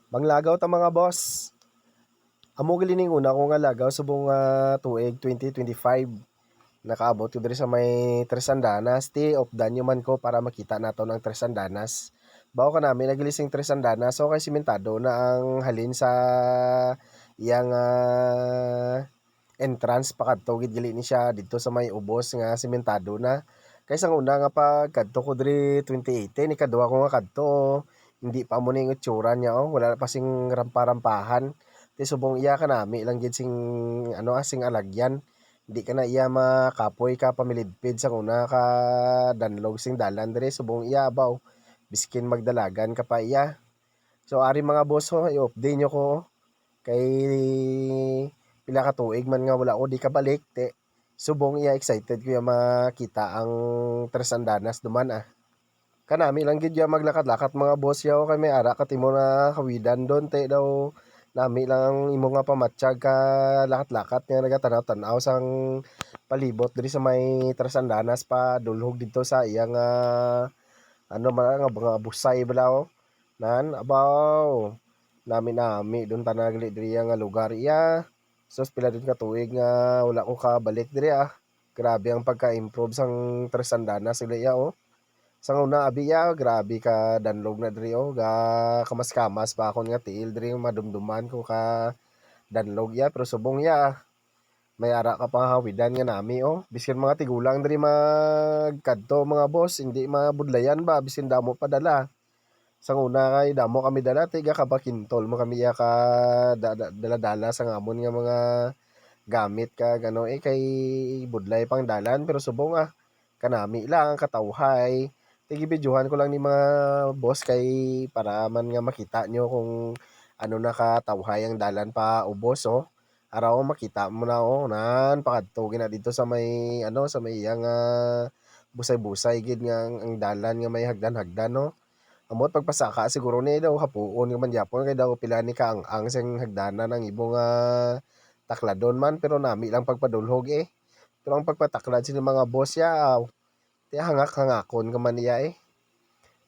Manglagaw ta mga boss. Amo gali ning una ko nga lagaw subong tuig 2025. Nakaabot ko diri sa may Tres Andanas. Ti opdan man ko para makita nato ng Tres Andanas. Bawo ka namin nagilising Tres Andanas so kay simentado na ang halin sa iyang entrance pakadto gid gali ni siya dito sa may ubos nga simentado na. Kaysa una nga pagkadto ko diri 2018 ikaduha ko nga kadto hindi pa mo ning itsura niya wala pa sing rampa-rampahan. Ti subong iya kanami lang gid sing sing alagyan. Di ka na iya makapoy ka pamilidpid sa una ka danlog sing dalan diri subong iya baw. Biskin magdalagan ka pa iya. So ari mga boss i-update nyo ko kay pila ka tuig man nga wala ko di ka balik te subong iya excited ko ya makita ang Tres Andanas duman Kanami lang gid ya maglakad-lakad mga boss yaw kay may ara kat imo na kawidan don te daw nami lang ang imo nga pamatsyag ka lakat-lakat nga nagatanaw-tanaw sang palibot diri sa may Tres Andanas pa dulhog dito sa iyang man nga mga busay balaw nan abaw nami-nami don ta nagali diri nga lugar iya. Sus pila din ka tuig nga wala ko kabalik diri Grabe ang pagka-improve sang Tres Andanas sila iya Sa una abi grabe ka danlog na diri ga kamas-kamas pa akon nga tiil diri madumduman ko ka danlog pero subong may ara ka pang hawidan nga nami biskin mga tigulang diri magkadto mga boss hindi mabudlayan ba biskin damo padala. Sa una kay damo kami dala tiga kabakintol mo kami ka dala-dala sa ngamon nga mga gamit ka gano kay budlay pang dalan pero subong kanami lang ang katawhay. Tigibidyohan ko lang ni mga boss kay para man nga makita nyo kung ano nakatawhay ang dalan pa ubos Araw makita mo na nan pakadto na dito sa may sa may iyang busay-busay gid nga ang dalan nga may hagdan-hagdan Amot pagpasaka siguro ni daw hapuon nga man gyapon kay daw pila ni kaang sing hagdanan ang ibong takladon man pero nami lang pagpadulhog Pero ang pagpataklad sini mga boss ti hangak-hangakon ka man niya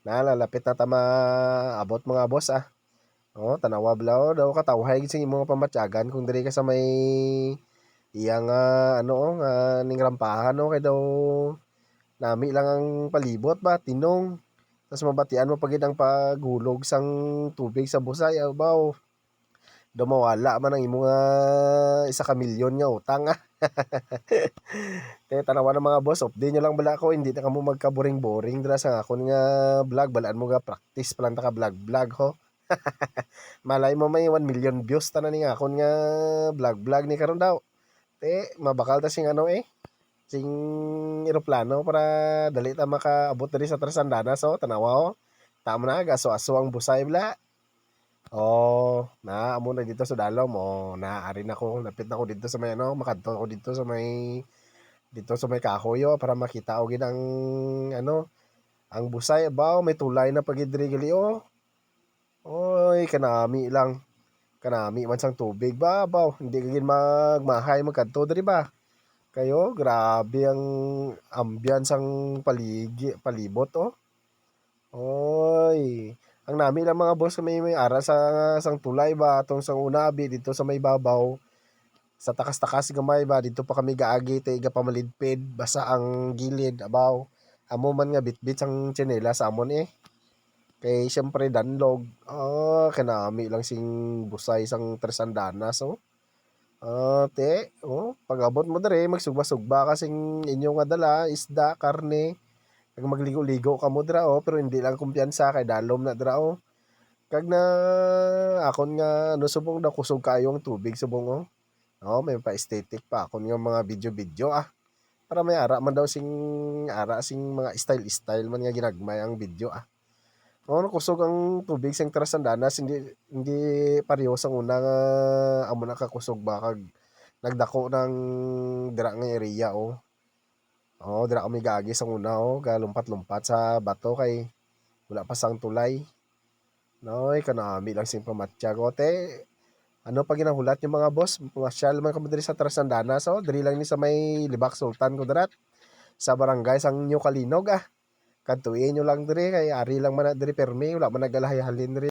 Nalalapit na ta maabot mga boss tanawa blaw daw katawhay gid sing imong pamatyagan kung diri ka sa may iyang ning rampahan kay daw nami lang ang palibot ba tinong tas mabatian mo pa gid ang paghulog sang tubig sa busay abaw. Daw mawala man ang imong 1 ka milyon nga utang Kaya tanawan ng mga boss, update nyo lang bala ako, hindi na kamo magka-boring-boring dira sa akon nga vlog, balaan mo nga practice pa lang ta ka vlog-vlog Malay mo may 1 million views ta na ni akon nga vlog-vlog ni karon daw. Mabakal ta sing sing eroplano para dali ta makaabot diri sa Tres Andanas tanawa Tama na gaso-aso ang busay bala. Amo na dito sa dalom naari na ko lapit na ko dito sa may makadto ako dito sa may kahoy para makita og gid ang busay baw may tulay na pagid diri gali Oy kanami lang. Kanami man sang tubig babaw hindi ka gid magmahay magkadto diri ba. Kayo grabe ang ambiance ang palibot Oy. Ang nami lang mga boss may ara sa sang tulay ba atong sang una abi dito sa may babaw sa takas-takas gamay ba dito pa kami gaagi tay pamalidpid basa ang gilid abaw. Amo man nga bitbit sang tsinela sa amon Kay siyempre danlog. Kanami lang sing busay sang Tres Andanas pag-abot mo diri magsugba-sugba kasing inyo nga dala isda, karne. Kag magligo-ligo ka mo dira pero hindi lang kumpiyansa kay dalom na dira Kag na akon nga subong daw kusog kayo ang tubig subong may pa-aesthetic pa akon nga mga video-video para may ara man daw sing mga style-style man nga ginagmay ang video kusog ang tubig sing Tres Andanas hindi pareho sa una nga amo nakakusog ba kag nagdako ng dira nga area dira kami gaagi sa una galumpat-lumpat sa bato kay wala pa sang tulay. Noy kanami lang sing pamatya ko ano pa ginahulat yung mga boss pumasyal man kamo diri sa Tres Andanas diri lang ni sa may Libak Sultan Kudarat sa barangay sang New Kalinog kadtuin nyo lang diri kay ari lang man na diri permi wala man nagalahay-halin diri